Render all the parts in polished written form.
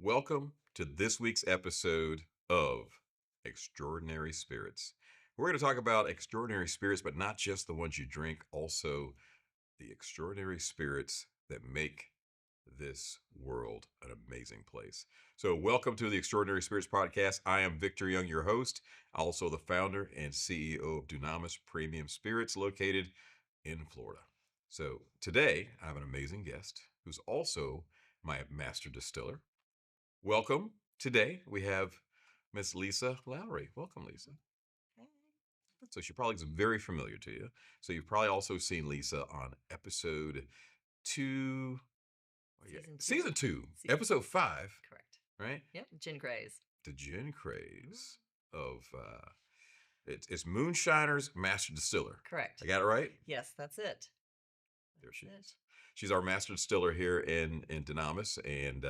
Welcome to this week's episode of Extraordinary Spirits. We're going to talk about extraordinary spirits, but not just the ones you drink, also the extraordinary spirits that make this world an amazing place. So, welcome to the Extraordinary Spirits Podcast. I am Victor Young, your host, also the founder and CEO of Dunamis Premium Spirits located in Florida. So, today I have an amazing guest who's also my master distiller. Welcome. Today we have Miss Lisa Lowery. Welcome, Lisa. So she probably is very familiar to you. So you've probably also seen Lisa on episode two, season two, episode 5. Correct. Right? Yep. Gin Craze. The gin craze of it's Moonshiner's Master Distiller. Correct. I got it right? Yes, that's it. There she is. She's our Master Distiller here in Dunamis, and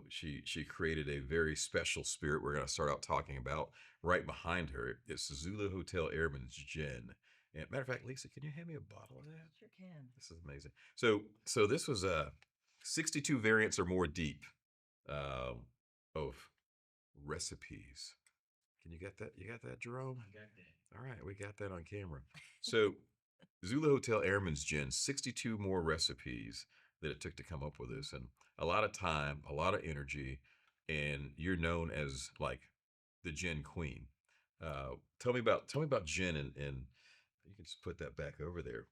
she created a very special spirit we're going to start out talking about. Right behind her, it's the Zulu Hotel Airman's Gin. And matter of fact, Lisa, can you hand me a bottle of that? Sure can. This is amazing. So this was 62 variants or more deep of recipes. Can you get that? You got that, Jerome? I got that. All right, we got that on camera. So Zulu Hotel Airman's Gin, 62 more recipes that it took to come up with this, and a lot of time, a lot of energy, and you're known as like the gin queen. Tell me about gin, and you can just put that back over there.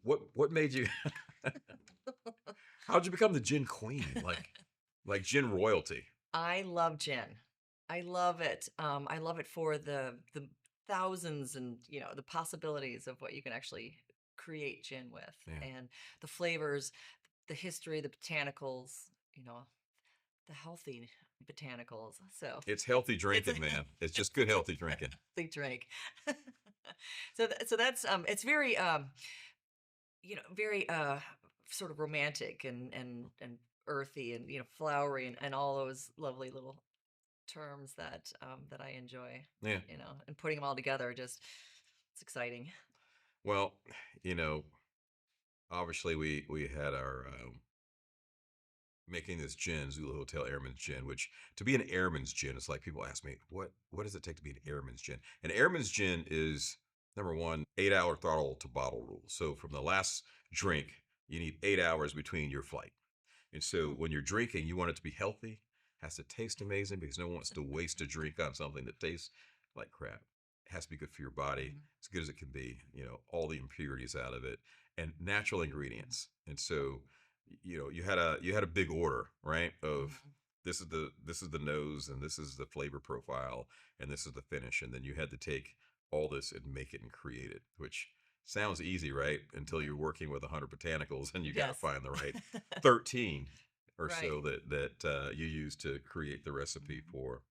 What made you? How'd you become the gin queen? Like gin royalty? I love gin. I love it. I love it for the thousands and the possibilities of what you can actually create gin with, and the flavors, the history, the botanicals, the healthy botanicals. So it's healthy drinking, man. It's just good healthy drinking. Healthy drink. So that's it's very very sort of romantic and earthy and flowery and all those lovely little terms that that I enjoy. Yeah. And putting them all together, just it's exciting. Well, obviously we had our making this gin, Zulu Hotel Airman's Gin, which to be an airman's gin, it's like people ask me, what does it take to be an airman's gin? An airman's gin is, number one, 8-hour throttle to bottle rule. So from the last drink, you need 8 hours between your flight. And so when you're drinking, you want it to be healthy, has to taste amazing, because no one wants to waste a drink on something that tastes like crap. It has to be good for your body, as good as it can be, all the impurities out of it, and natural ingredients. And so you had a big order, right? Of this is the nose, and this is the flavor profile, and this is the finish, and then you had to take all this and make it and create it, which sounds easy, right? Until you're working with 100 botanicals, and you got to find the right 13 or so that you use to create the recipe for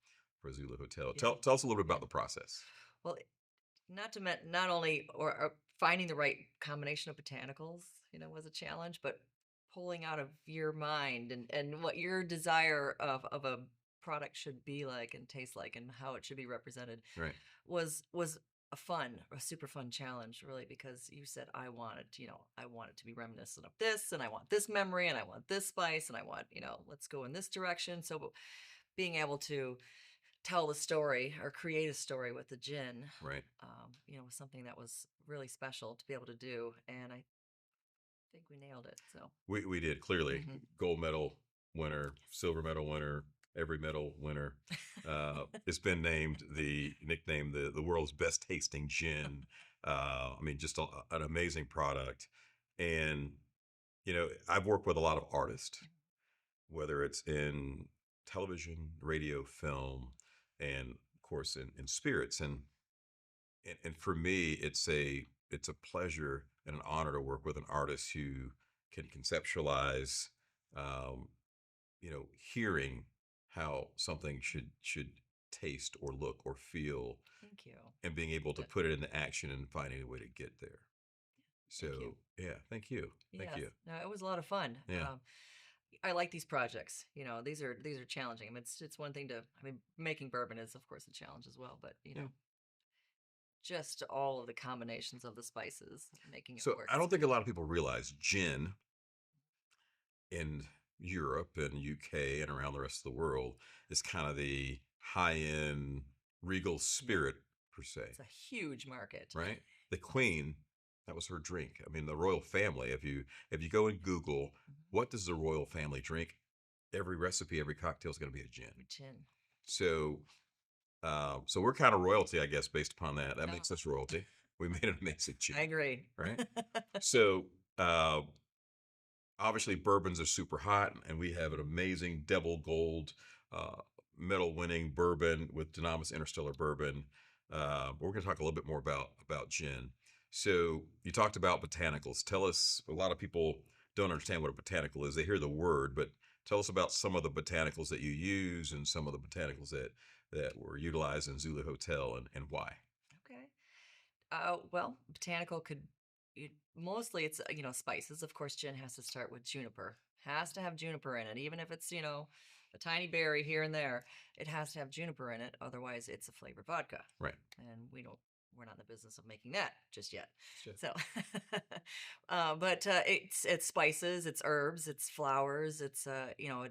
Zulu Hotel. Tell us a little bit about the process. Well, not only or finding the right combination of botanicals, was a challenge, but pulling out of your mind and what your desire of a product should be like and taste like and how it should be represented, right, was a super fun challenge, really, because you said I want it to be reminiscent of this, and I want this memory, and I want this spice, and I want let's go in this direction. So being able to tell the story or create a story with the gin, right, was something that was really special to be able to do, and I think we nailed it. So we did, clearly. Gold medal winner, silver medal winner, every medal winner. It's been nicknamed the world's best tasting gin. I mean, just an amazing product. And I've worked with a lot of artists, whether it's in television, radio, film, and of course in spirits. And for me, it's a pleasure and an honor to work with an artist who can conceptualize, hearing how something should taste or look or feel. Thank you. And being able to put it into action and finding a way to get there. So thank you. Thank you. No, it was a lot of fun. Yeah. I like these projects. These are challenging. I mean, it's one thing making bourbon is of course a challenge as well, but just all of the combinations of the spices, making it work. So I don't think a lot of people realize gin, and Europe and UK and around the rest of the world is kind of the high end regal Yeah, spirit per se, it's a huge market. right? The Queen, that was her drink. I mean, the royal family. If you go and Google Mhm. what does the royal family drink, every recipe, every cocktail is going to be a gin. Gin. So, so we're kind of royalty, I guess, based upon that. That Oh, makes us royalty. We made an amazing gin, I agree. right? So, obviously bourbons are super hot, and we have an amazing double gold uh, medal winning bourbon with Dunamis Interstellar Bourbon. But we're going to talk a little bit more about gin. So you talked about botanicals. Tell us. A lot of people don't understand what a botanical is. They hear the word, but tell us about some of the botanicals that you use and some of the botanicals that were utilized in Zulu Hotel, and why. Okay. Well, botanical could mostly it's spices. Of course, gin has to start with juniper. Has to have juniper in it, even if it's a tiny berry here and there. It has to have juniper in it. Otherwise, it's a flavored vodka, Right. and we're not in the business of making that just yet. Sure. So, but it's spices, it's herbs, it's flowers, it's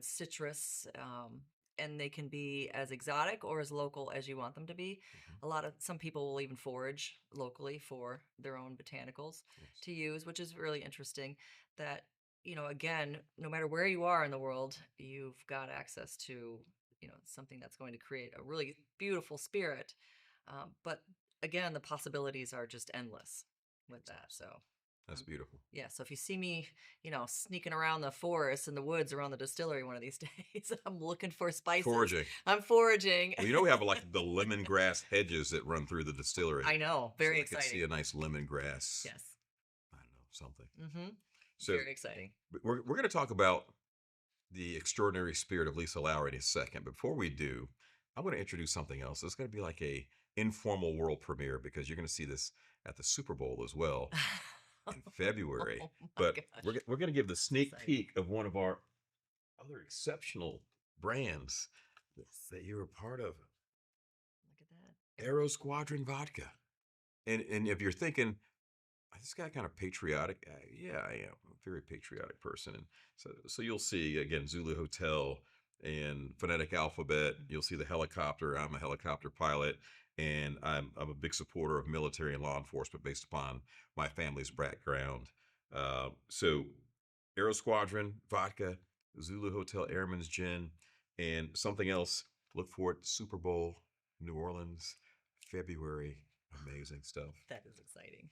citrus, and they can be as exotic or as local as you want them to be. Some people will even forage locally for their own botanicals Yes. to use, which is really interesting. That again, no matter where you are in the world, you've got access to something that's going to create a really beautiful spirit. But again, the possibilities are just endless with That's that. awesome. So, That's um, beautiful. yeah. So if you see me, sneaking around the forest and the woods around the distillery one of these days, I'm looking for spices. Foraging. I'm foraging. Well, we have like the lemongrass hedges that run through the distillery. I know. So Very I could see exciting. a nice lemongrass. Yes. I don't know, something. Mm-hmm. So Very exciting. we're going to talk about the extraordinary spirit of Lisa Lowery in a second. Before we do, I'm going to introduce something else. It's going to be like a informal world premiere because you're going to see this at the Super Bowl as well in February. Oh my But gosh. we're going to give the sneak Exciting. peek of one of our other exceptional brands Yes. that you're a part of. Look at that. Aero Squadron Vodka. And if you're thinking, this guy kind of patriotic, yeah, I am a very patriotic person. And so you'll see again Zulu Hotel and phonetic alphabet. You'll see the helicopter. I'm a helicopter pilot, and I'm a big supporter of military and law enforcement based upon my family's background. So Aero Squadron Vodka, Zulu Hotel Airman's Gin, and something else. Look for it. Super Bowl, New Orleans, February. Amazing stuff. That is exciting.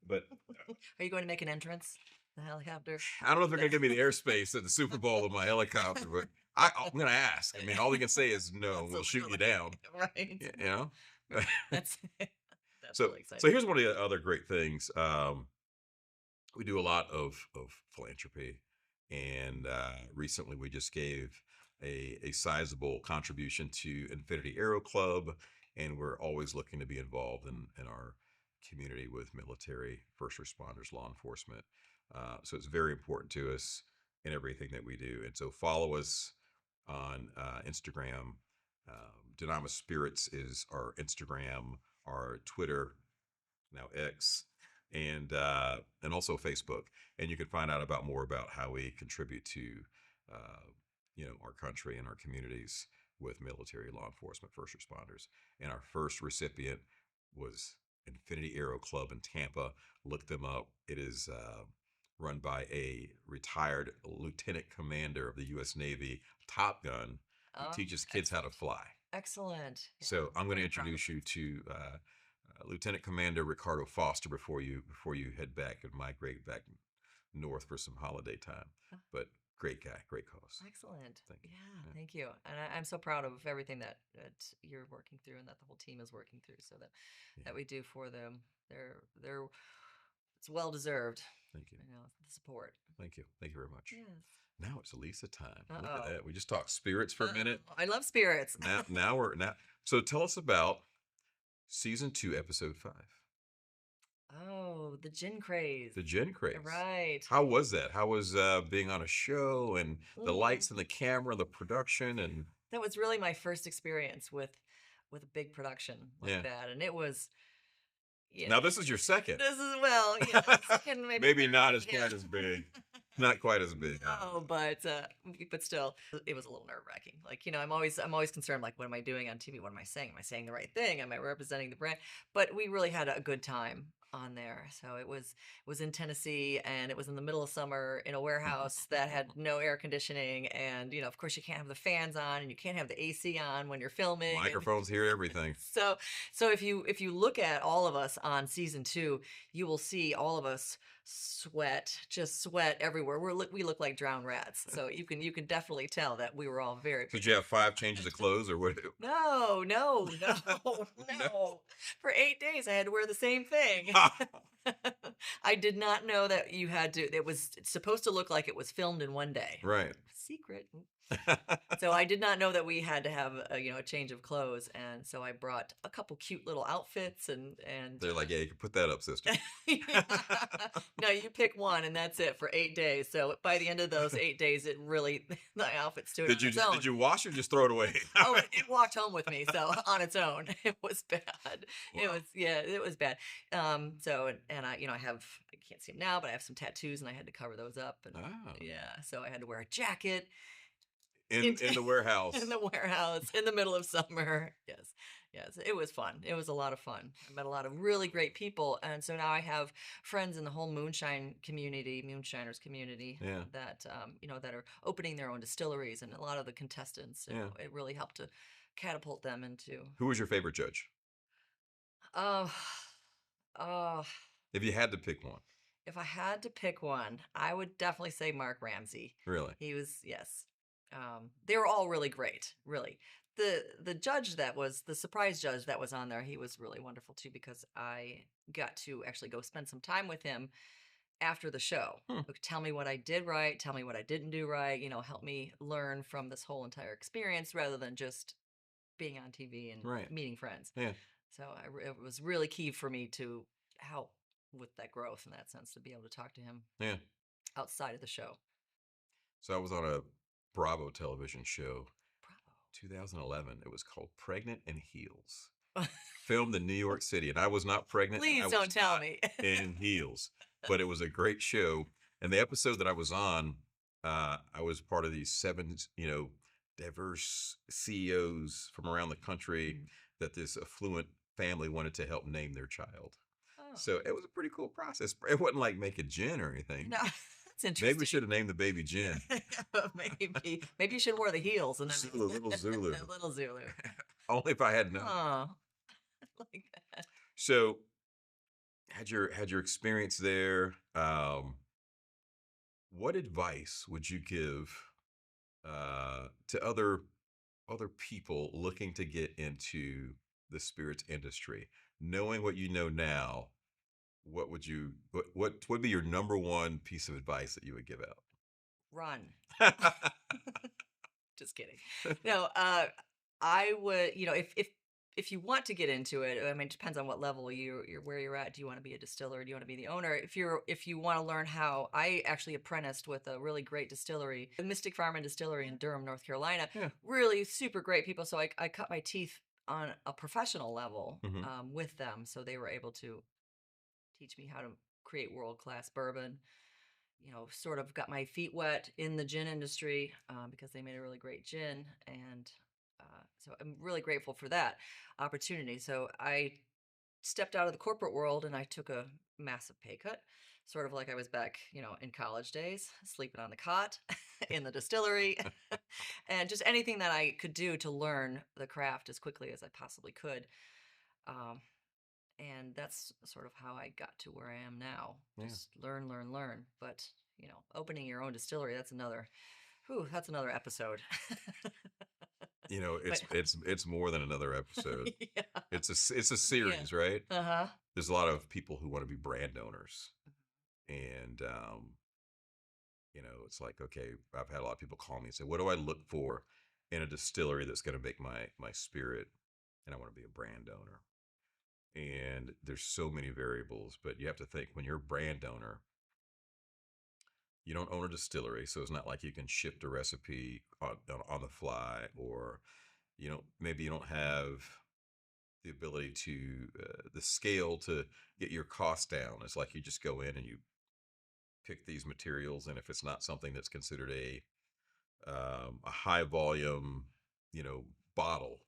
But Are you going to make an entrance? The helicopter? I don't know if they're going to give me the airspace at the Super Bowl with my helicopter, but I'm going to ask. I mean, all they can say is no, we'll shoot you down. Right. You know? That's so, really exciting. so here's one of the other great things. We do a lot of philanthropy, and recently we just gave a sizable contribution to Infinity Aero Club, and we're always looking to be involved in our community with military, first responders, law enforcement. So it's very important to us in everything that we do. And so follow us on Instagram. Dunamis Spirits is our Instagram, our Twitter, now X, and also Facebook. And you can find out about more about how we contribute to our country and our communities with military, law enforcement, first responders. And our first recipient was Infinity Aero Club in Tampa. Look them up. It is run by a retired lieutenant commander of the U.S. Navy, Top Gun, who teaches kids how to fly. Excellent. Yeah, So I'm going to introduce you to Lieutenant Commander Ricardo Foster before you head back and migrate back north for some holiday time. But great guy, great cause. Excellent. Thank you. Yeah, thank you. And I'm so proud of everything that you're working through and that the whole team is working through. So that we do for them. They're it's well deserved. Thank you. The support. Thank you. Thank you very much. Yes. Now it's Elisa time. Uh-oh. Look at that. We just talked spirits for a minute. I love spirits. now. So tell us about season 2, episode 5. Oh, the gin craze. The gin craze. Right. How was that? How was being on a show and the lights and the camera, the production, and that was really my first experience with a big production like that, and it was. Now this is your second. This is second, maybe not as quite as big. Not quite as big. No, but still, it was a little nerve wracking. Like, I'm always concerned. Like, what am I doing on TV? What am I saying? Am I saying the right thing? Am I representing the brand? But we really had a good time on there. So it was in Tennessee, and it was in the middle of summer in a warehouse that had no air conditioning, and of course, you can't have the fans on, and you can't have the AC on when you're filming, and Microphones hear everything. so if you look at all of us on season 2, you will see all of us just sweat everywhere. We look like drowned rats. So you can definitely tell that we were all very. Did you have 5 changes of clothes or what? No, no, no, no. For 8 days, I had to wear the same thing. I did not know that you had to. It was supposed to look like it was filmed in one day. Right. Secret. So I did not know that we had to have a change of clothes, and so I brought a couple cute little outfits, and They're like, yeah, you can put that up, sister. no, you pick one, and that's it for 8 days. So by the end of those 8 days, it really the outfit stood on its own. Did you wash or just throw it away? Oh, it walked home with me, so on its own. It was bad. Wow. It was bad. So and I can't see them now, but I have some tattoos, and I had to cover those up, and yeah, so I had to wear a jacket in the warehouse. in the warehouse in the middle of summer. Yes, yes, it was fun. It was a lot of fun. I met a lot of really great people, and so now I have friends in the whole moonshiners community, Yeah. that are opening their own distilleries, and a lot of the contestants. It really helped to catapult them into. Who was your favorite judge? Oh, oh. If you had to pick one. If I had to pick one, I would definitely say Mark Ramsey. Really? He was, yes. They were all really great, really. The judge that was the surprise judge that was on there, he was really wonderful too, because I got to actually go spend some time with him after the show. Tell me what I did right, tell me what I didn't do right, help me learn from this whole entire experience rather than just being on TV and meeting friends. Yeah. So it was really key for me to help with that growth in that sense, to be able to talk to him outside of the show. So I was on a Bravo television show, Bravo. 2011. It was called Pregnant in Heels. Filmed in New York City, and I was not pregnant. Please don't tell me. In heels, but it was a great show. And the episode that I was on, I was part of these 7, diverse CEOs from around the country that this affluent family wanted to help name their child. Oh. So it was a pretty cool process. It wasn't like making gin or anything. No. That's interesting. Maybe we should have named the baby Jen. Maybe you should wear the heels and then Zulu, little Zulu. Little Zulu. Only if I had known. Oh, like that. So, had your experience there? What advice would you give to other people looking to get into the spirits industry, knowing what you know now? What would be your number one piece of advice that you would give out? Run. Just kidding. No, I would, if you want to get into it, I mean, it depends on what level where you're at. Do you want to be a distiller? Do you want to be the owner? If you want to learn how, I actually apprenticed with a really great distillery, the Mystic Farm and Distillery in Durham, North Carolina. Yeah. Really super great people. So I cut my teeth on a professional level with them. So they were able to teach me how to create world-class bourbon. Sort of got my feet wet in the gin industry because they made a really great gin, and so I'm really grateful for that opportunity. So I stepped out of the corporate world and I took a massive pay cut, sort of like I was back, in college days, sleeping on the cot in the distillery, and just anything that I could do to learn the craft as quickly as I possibly could. And that's sort of how I got to where I am now. Just learn. But, opening your own distillery, that's another episode. It's more than another episode. Yeah. It's a series, right? Uh-huh. There's a lot of people who want to be brand owners. And, it's like, okay, I've had a lot of people call me and say, what do I look for in a distillery that's going to make my spirit? And I want to be a brand owner. And there's so many variables, but you have to think, when you're a brand owner, you don't own a distillery, so it's not like you can shift a recipe on the fly, or maybe you don't have the ability to the scale to get your costs down. It's like you just go in and you pick these materials, and if it's not something that's considered a high volume, you know, bottle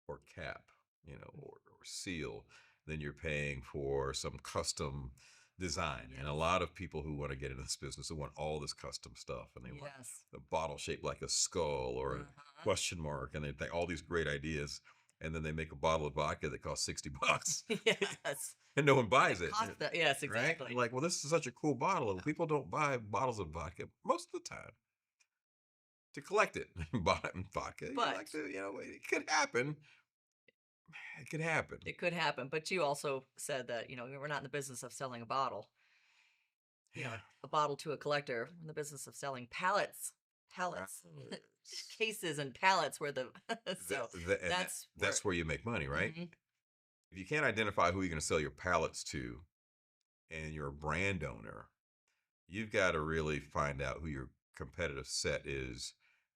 or cap, you know, or seal, then you're paying for some custom design. Yes. And a lot of people who want to get into this business, they want all this custom stuff, and they want Yes. the bottle shaped like a skull or a question mark, and they think all these great ideas, and then they make a bottle of vodka that costs $60. Yes. And no one buys It it. costs that. Yes, Right? exactly. You're like, well, this is such a cool bottle. People don't buy bottles of vodka most of the time to collect it. Vodka, you But like to, you know, it could happen. It could happen. it could happen. But you also said that, you know, we're not in the business of selling a bottle. You know, Yeah. a bottle to a collector. We're in the business of selling pallets, cases and pallets where the so That's where you make money, right? Mhm. If you can't identify who you're going to sell your pallets to, and you're a brand owner, you've got to really find out who your competitive set is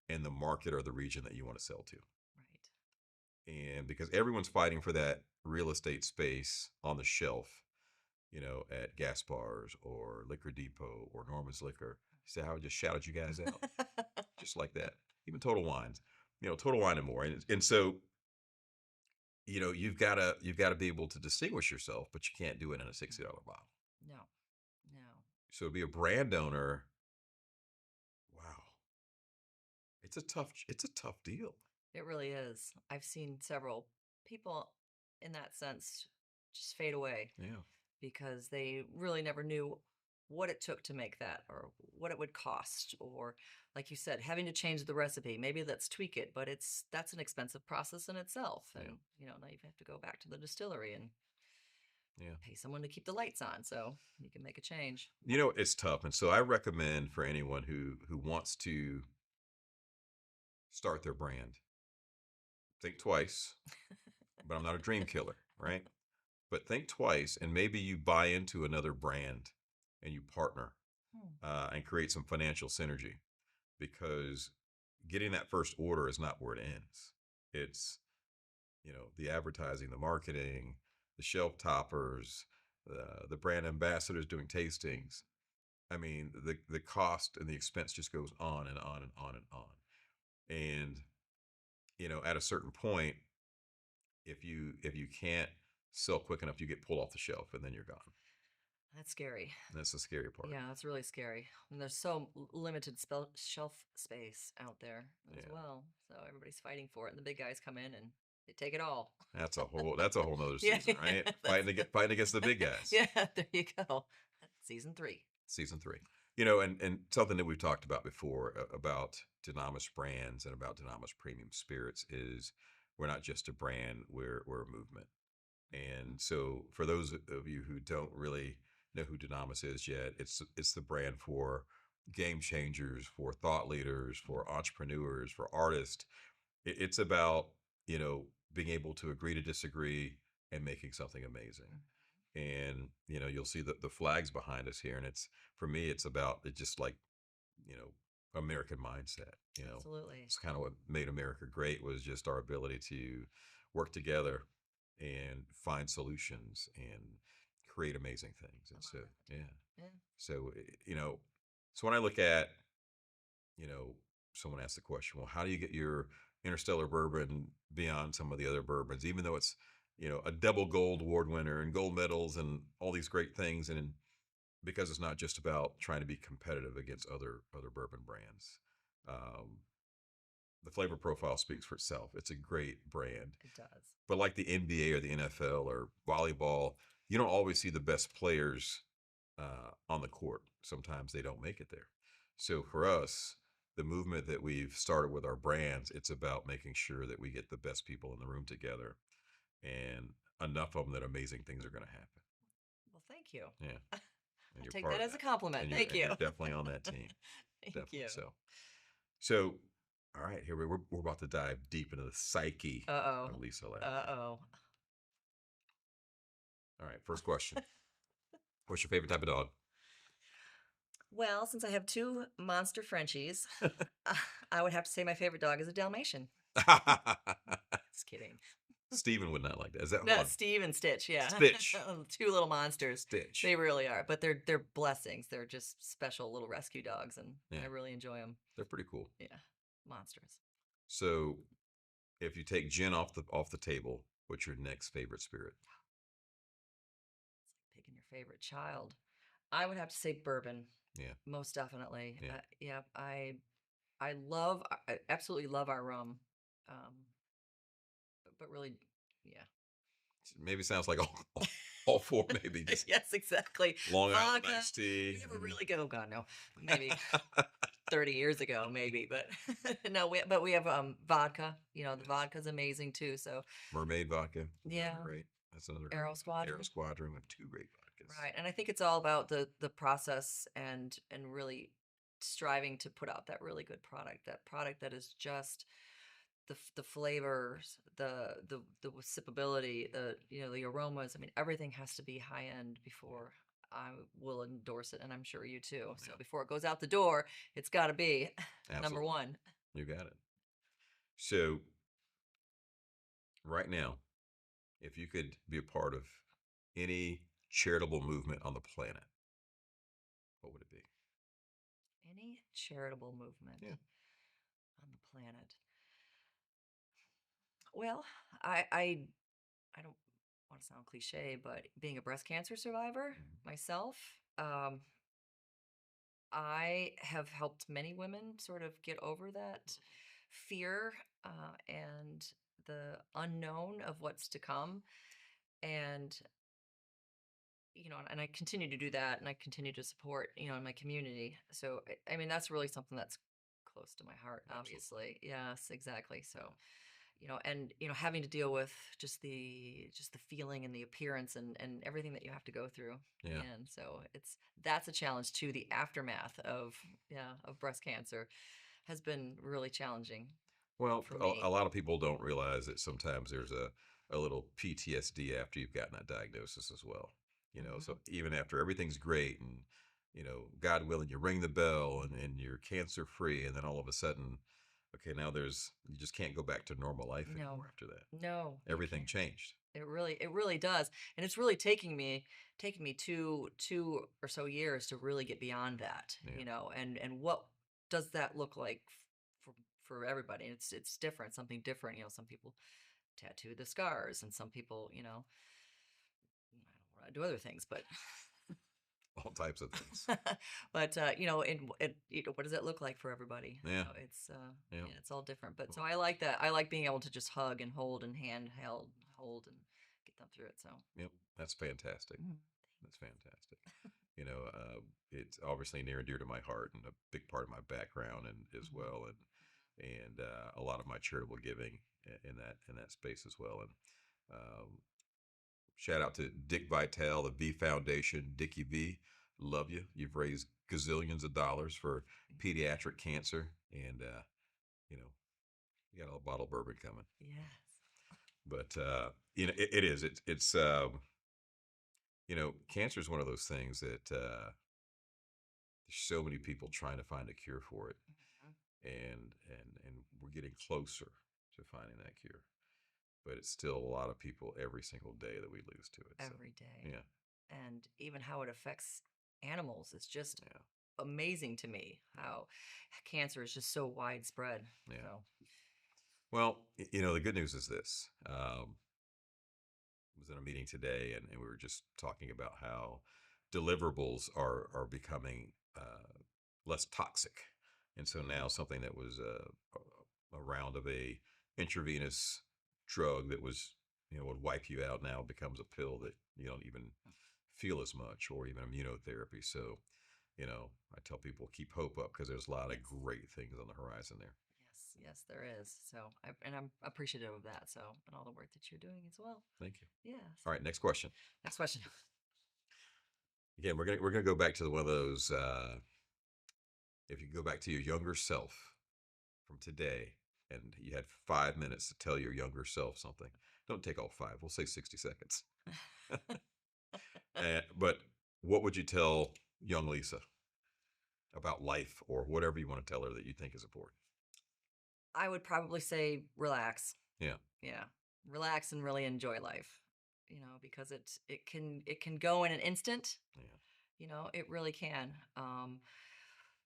in the market or the region that you want to sell to. Right. And because everyone's fighting for that real estate space on the shelf, you know, at gas bars or Liquor Depot or Norman's Liquor. See how I just shouted you guys out? Just like that. Even Total Wines, you know, Total Wine and more. And so, you know, you've got to be able to distinguish yourself, but you can't do it in a $60 bottle. No. No. So to be a brand owner, wow, it's a tough deal. It really is. I've seen several people in that sense just fade away Yeah. because they really never knew what it took to make that or what it would cost or like you said having to change the recipe. Maybe let's tweak it, but that's an expensive process in itself. And Yeah. you know, now you have to go back to the distillery and Yeah. pay someone to keep the lights on so you can make a change. You know, it's tough. And so I recommend for anyone who wants to start their brand, think twice. But I'm not a dream killer, right? But think twice, and maybe you buy into another brand and you partner Hmm. and create some financial synergy, because getting that first order is not where it ends. It's, you know, the advertising, the marketing, the shelf toppers, the brand ambassadors doing tastings. I mean, the cost and the expense just goes on and on and on and on. And you know, at a certain point, if you can't sell quick enough, you get pulled off the shelf, and then you're gone. That's scary. And that's the scary part. Yeah, that's really scary. And there's so limited shelf space out there as Yeah. well. So everybody's fighting for it, and the big guys come in and they take it all. That's a whole nother Yeah, season, right? Fighting against the big guys. yeah, there you go. Season 3. Season 3. You know, and something that we've talked about before about Dunamis brands and about Dunamis premium spirits is we're not just a brand, we're a movement. And so for those of you who don't really know who Dunamis is yet, it's the brand for game changers, for thought leaders, for entrepreneurs, for artists. It's about, you know, being able to agree to disagree and making something amazing. And, you know, you'll see the flags behind us here. And it's, for me, it's about it just like, you know, American mindset, you know. Absolutely. It's kind of what made America great, was just our ability to work together and find solutions and create amazing things. And so, yeah. Yeah. So, you know, so when I look at, you know, someone asks the question, well, how do you get your interstellar bourbon beyond some of the other bourbons, even though it's, you know, a double gold award winner and gold medals and all these great things? And because it's not just about trying to be competitive against other bourbon brands. Um, the flavor profile speaks for itself. It's a great brand. It does. But like the NBA or the NFL or volleyball, you don't always see the best players on the court. Sometimes they don't make it there. So for us, the movement that we've started with our brands, it's about making sure that we get the best people in the room together, and enough of them that amazing things are going to happen. Well, thank you. Yeah. And I you're take part that of as a that. compliment. And Thank you. you're definitely on that team. Thank Definitely. you. So, all right, here we're about to dive deep into the psyche Uh-oh. of Lisa Lab. Uh-oh. All right, first question. What's your favorite type of dog? Well, since I have 2 monster Frenchies, I would have to say my favorite dog is a Dalmatian. Just kidding. Steven would not like that. Is that hold No, on? Steve and Stitch, yeah. Stitch. Two little monsters. Stitch. They really are, but they're blessings. They're just special little rescue dogs, and Yeah, I really enjoy them. they're pretty cool. Yeah, monsters. So, if you take gin off the table, what's your next favorite spirit? It's like picking your favorite child. I would have to say bourbon, Yeah, most definitely. yeah. Yeah, I absolutely love our rum, um, but really, yeah. Maybe sounds like all four. Maybe just Yes, exactly. Long Island Vodka. iced tea. We have a really good. Oh God, no. Maybe 30 years ago, maybe, but no. We have vodka. You know, the Yes. vodka's amazing too. So Mermaid vodka. yeah, Great. That's another great Arrow one. Arrow Squadron. Squadron. We have two great vodkas. Right, and I think it's all about the process and really striving to put out that really good product. That product that is just the flavors, the sippability, the aromas. I mean, everything has to be high end before I will endorse it, and I'm sure you too. So Yeah, before it goes out the door, it's got to be number absolutely. one. You got it. So, right now, if you could be a part of any charitable movement on the planet, what would it be? Any charitable movement Yeah. on the planet. Well, I I don't want to sound cliche, but being a breast cancer survivor Mhm. myself, I have helped many women sort of get over that fear and the unknown of what's to come. And, and I continue to do that and I continue to support, in my community. So, I mean, that's really something that's close to my heart, Absolutely. obviously. Yes, exactly. So, Yeah. and having to deal with just the feeling and the appearance and everything that you have to go through, Yeah. and so that's a challenge too. The aftermath of breast cancer has been really challenging Well, for a me. lot of people don't realize that sometimes there's a little PTSD after you've gotten that diagnosis as well. So Hmm. even after everything's great and, God willing, you ring the bell and you're cancer free, and then all of a sudden, okay, now you just can't go back to normal life No, anymore after that. no, you Everything can't. changed. It really does, and it's really taking me two or so years to really get beyond that. Yeah. And what does that look like for for everybody? It's different, something different. Some people tattoo the scars, and some people, I don't want to do other things, but All types of things. but what does it look like for everybody? Yeah. It's Yeah. yeah, it's all different. But so Well, I like that. I like being able to just hug and hold and hold and get them through it. So yep. That's fantastic. mm, That's fantastic. You know, it's obviously near and dear to my heart and a big part of my background and as mhm. well, and a lot of my charitable giving in that space as well. And um, shout out to Dick Vitale, the V Foundation, Dickie V. Love you. You've raised gazillions of dollars for pediatric cancer, and you know, you got a bottle of bourbon coming. Yes. But it is. It's cancer is one of those things that there's so many people trying to find a cure for it, Mhm. and we're getting closer to finding that cure. But it's still a lot of people every single day that we lose to it. So Every day. yeah, And even how it affects animals is just yeah, amazing to me. How cancer is just so widespread. yeah. So Well, the good news is this. I was in a meeting today, and we were just talking about how deliverables are becoming less toxic, and so now something that was a round of a intravenous drug that was would wipe you out now becomes a pill that you don't even feel as much, or even immunotherapy. So I tell people keep hope up because there's a lot of yes. great things on the horizon there. Yes, yes, there is. So, and I'm appreciative of that. So, and all the work that you're doing as well. Thank you. Yes. All right, next question. Next question. Again, we're gonna go back to one of those. If you go back to your younger self from today, and you had 5 minutes to tell your younger self something, don't take all five. We'll say 60 seconds. But what would you tell young Lisa about life, or whatever you want to tell her that you think is important? I would probably say relax. Yeah, Yeah. relax and really enjoy life. Because it can go in an instant. Yeah. It really can.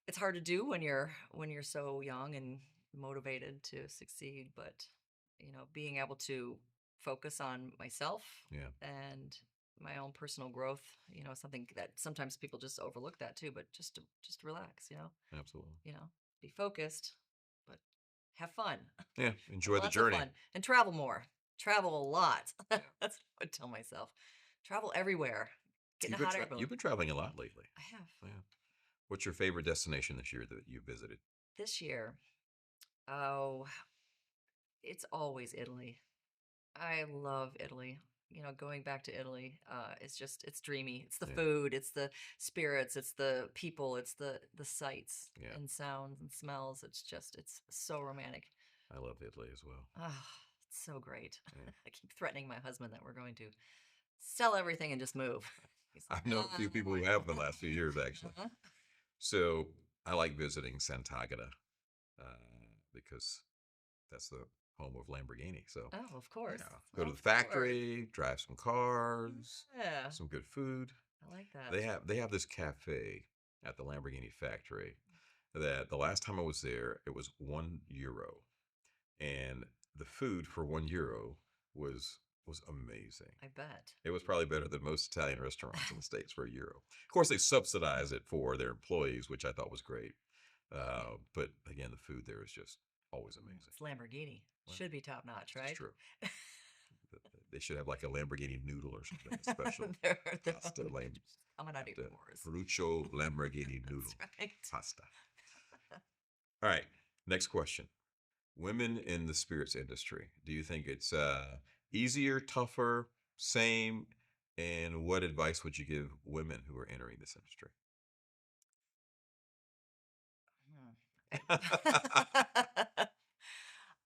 It's hard to do when you're so young and motivated to succeed, but being able to focus on myself Yeah. and my own personal growth, something that sometimes people just overlook that too, but just relax, Absolutely. be focused, but have fun. Yeah. Have Enjoy the lots of journey. fun and travel more. Travel a lot. Yeah. That's what I would tell myself. Travel everywhere. Get in a hot air balloon. You've been traveling a lot lately. I have. Yeah. What's your favorite destination this year that you visited? This year, oh, it's always Italy. I love Italy. Going back to Italy, it's dreamy. It's the Yeah. food, it's the spirits, it's the people, it's the sights Yeah. and sounds and smells. It's so romantic. I love Italy as well. Oh, it's so great. Yeah. I keep threatening my husband that we're going to sell everything and just move. He's like, I've known a few people who have in the last few years, actually. uh-huh. So I like visiting Sant'Agata because that's the home of Lamborghini. So Oh, of course. go to the Of course. factory, drive some cars, Yeah. some good food. I like that. They have this cafe at the Lamborghini factory that the last time I was there, it was €1, and the food for €1 was amazing. I bet. It was probably better than most Italian restaurants in the States for €1. Of course, they subsidize it for their employees, which I thought was great. But again, the food there is just always amazing. It's Lamborghini. Well, Should be top notch, right? It's true. They should have like a Lamborghini noodle or something special. they're Pasta, coming out of yours. Ferruccio Lamborghini noodle. That's right. Pasta. All right. Next question. Women in the spirits industry. Do you think it's easier, tougher, same? And what advice would you give women who are entering this industry?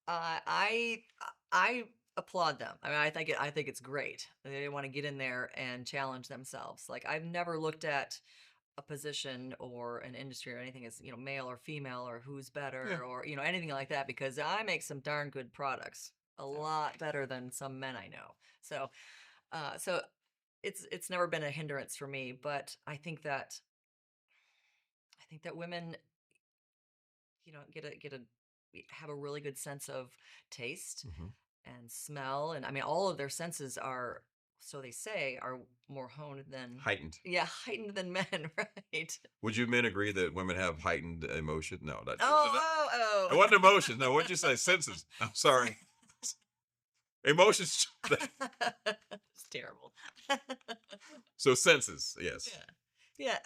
I applaud them. I mean, I think it's great. They want to get in there and challenge themselves. Like I've never looked at a position or an industry or anything as male or female or who's better Yeah. or anything like that, because I make some darn good products, a lot better than some men I know. So it's never been a hindrance for me, but I think that women get a have a really good sense of taste Mm-hmm. and smell, and I mean all of their senses are, so they say, are more honed than Heightened. Yeah, heightened than men, right? Would you men agree that women have heightened emotion? No, not. Oh. It wasn't emotions. No, what'd you say? Senses. I'm sorry. Emotions. It's terrible. So senses, yes. Yeah.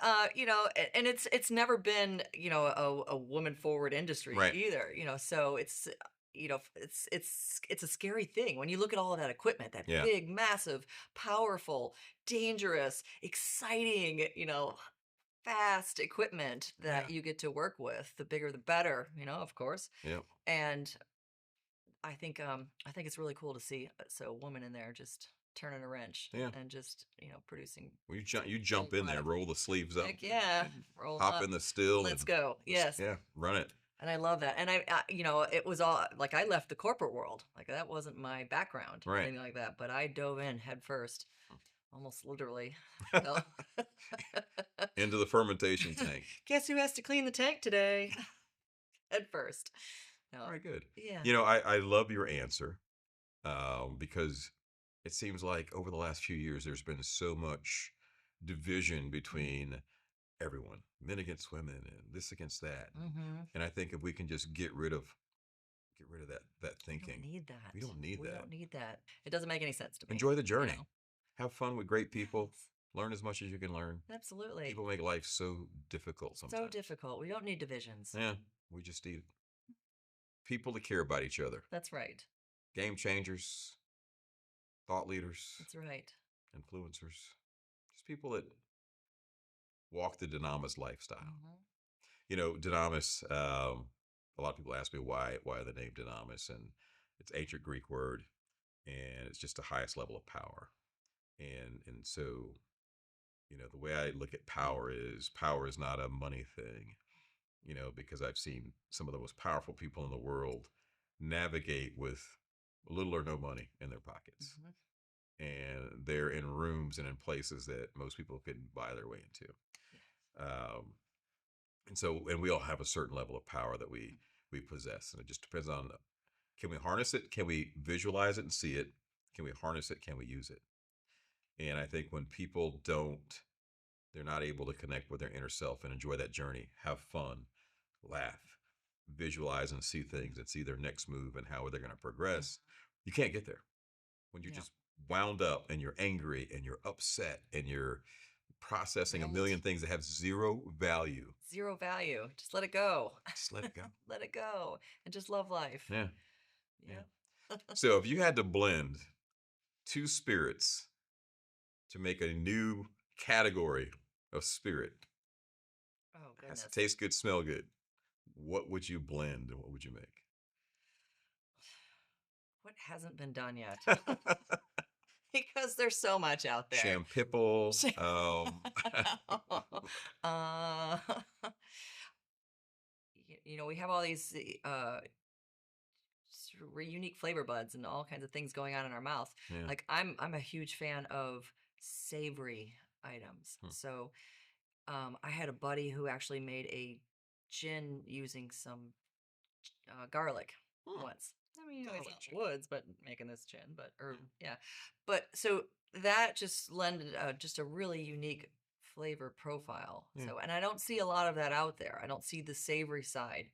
And it's never been, a woman forward industry Right. either, so it's it's a scary thing when you look at all of that equipment, that big, massive, powerful, dangerous, exciting, fast equipment that you get to work with. The bigger the better, of course. Yeah. And I think it's really cool to see a woman in there just turning a wrench and just producing. Well, you jump in there, roll the sleeves up. Heck yeah, roll hop up. in the still. Let's go. Yes. Yeah, run it. And I love that. And I it was all like I left the corporate world. Like that wasn't my background or anything like that. But I dove in head first, almost literally. Into the fermentation tank. Guess who has to clean the tank today? Head first. No. All right, good. Yeah. I love your answer because it seems like over the last few years, there's been so much division between everyone, men against women and this against that. Mm-hmm. And I think if we can just get rid of that thinking. We don't need that. We don't need that. It doesn't make any sense to me. Enjoy the journey. Have fun with great people. Learn as much as you can learn. Absolutely. People make life so difficult sometimes. So difficult. We don't need divisions. Yeah. We just need people to care about each other. That's right. Game changers, thought leaders. That's right. Influencers. Just people that walk the Dunamis lifestyle. Mm-hmm. Dunamis, a lot of people ask me why the name Dunamis, and it's ancient Greek word, and it's just the highest level of power. And so, the way I look at power is not a money thing, because I've seen some of the most powerful people in the world navigate with little or no money in their pockets. Mhm. And they're in rooms and in places that most people couldn't buy their way into. Yeah. And we all have a certain level of power that we possess, and it just depends on, can we harness it? Can we visualize it and see it? Can we harness it? Can we use it? And I think when people don't, they're not able to connect with their inner self and enjoy that journey, have fun, laugh, visualize and see things and see their next move and how they're going to Mhm. progress. You can't get there when you're Yeah. just wound up and you're angry and you're upset and you're processing a Right. million things that have zero value. Zero value. Just let it go. Just let it go. Let it go and just love life. Yeah. Yeah. Yeah. So if you had to blend two spirits to make a new category of spirit, Oh it has to goodness. taste good, smell good. What would you blend and what would you What hasn't been done yet? make? Because there's so much out there. Shampipple. uh, we have all these unique flavor buds and all kinds of things going on in our mouth. Yeah. Like I'm a huge fan of savory items. Hmm. So I had a buddy who actually made a gin using some garlic Hmm. once. I mean, it's Garlic out gin. in the woods, but making this gin, but yeah, but so that just lended just a really unique flavor profile. Yeah. So, and I don't see a lot of that out there. I don't see the savory side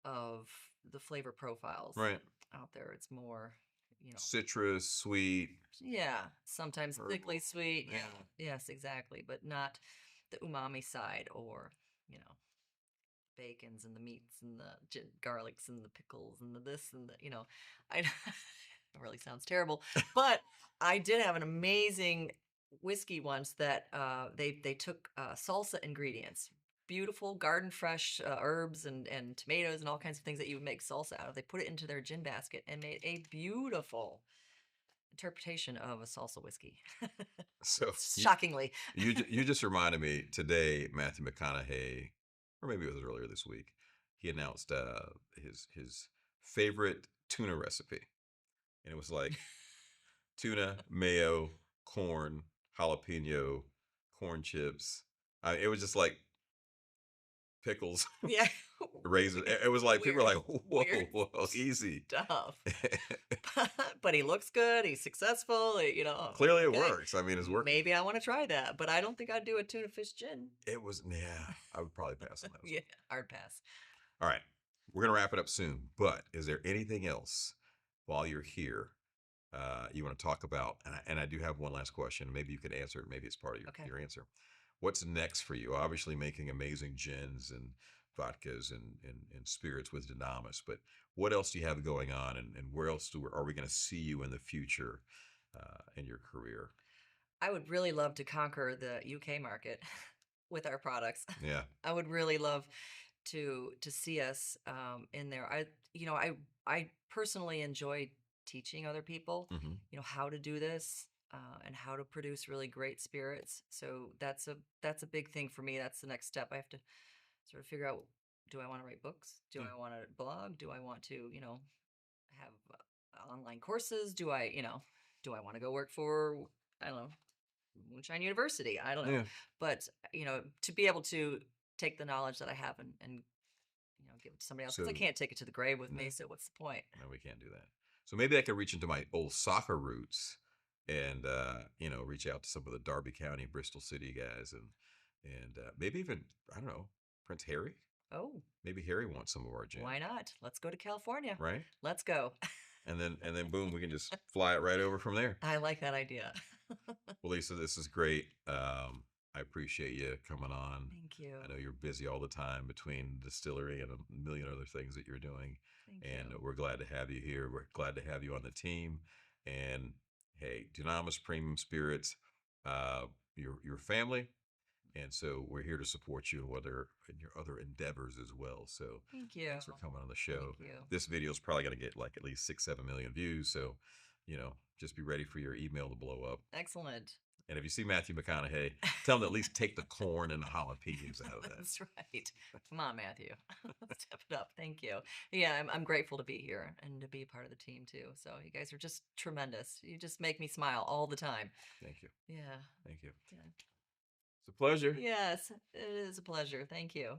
of the flavor profiles Right. out there. It's more, Citrus, sweet, yeah, sometimes thickly herbal. sweet. Yeah. Yeah, yes, exactly, but not the umami side or you know bacons and the meats and the garlics and the pickles and the this and the I it really sounds terrible, but I did have an amazing whiskey once that they took salsa ingredients, beautiful garden fresh herbs and tomatoes and all kinds of things that you would make salsa out of. They put it into their gin basket and made a beautiful interpretation of a salsa whiskey. So Shockingly. you just reminded me today, Matthew McConaughey, or maybe it was earlier this week, he announced his favorite tuna recipe, and it was like tuna, mayo, corn, jalapeno, corn chips. It was just like pickles, Yeah. raisins. Weird, It was like people were weird, like, "Whoa, weird whoa, easy." stuff. But he looks good. He's successful. Clearly, it Okay, works. I mean, it's working. maybe I want to try that, but I don't think I'd do a tuna fish gin. It was, yeah. I would probably pass on those. Yeah, hard pass. All right, we're gonna wrap it up soon. But is there anything else while you're here you want to talk about? And I do have one last question. Maybe you can answer it. Maybe it's part of Okay. your answer. What's next for you? Obviously, making amazing gins and vodkas and spirits with Dunamis. But what else do you have going on? And where else are we going to see you in the future in your career? I would really love to conquer the UK market with our products. Yeah. I would really love to see us in there. I personally enjoy teaching other people, Hmm. how to do this and how to produce really great spirits. So that's a big thing for me. That's the next step. I have to sort of figure out: do I want to write books? Do Yeah. I want to blog? Do I want to have online courses? Do I want to go work for I don't know Moonshine University? I don't know, Yeah. but to be able to take the knowledge that I have and give it to somebody else because I So can't take it to the grave with no, me. So what's the point? no, we can't do that. So maybe I could reach into my old soccer roots and reach out to some of the Derby County, Bristol City guys, and maybe even, I don't know, Prince Harry. Oh, Maybe Harry wants some of our gin, why not? Let's go to California. right? Let's go. And then boom, we can just fly it right over from there. I like that idea. Well, Lisa, this is great. I appreciate you coming on. Thank you. I know you're busy all the time between distillery and a million other things that you're doing. Thank And you. we're glad to have you here. We're glad to have you on the team. And hey, Dunamis Premium Spirits, your family. And so we're here to support you in your other endeavors as well. So Thank you. thanks for coming on the show. Thank you. This video is probably going to get like at least 6, 7 million views. So, just be ready for your email to blow up. Excellent. And if you see Matthew McConaughey, tell him to at least take the corn and the jalapenos out of that. That's right. Come on, Matthew. Step it up. Thank you. Yeah, I'm grateful to be here and to be part of the team too. So you guys are just tremendous. You just make me smile all the time. Thank you. Yeah. Thank you. Yeah. It's a pleasure. Yes, it is a pleasure. Thank you.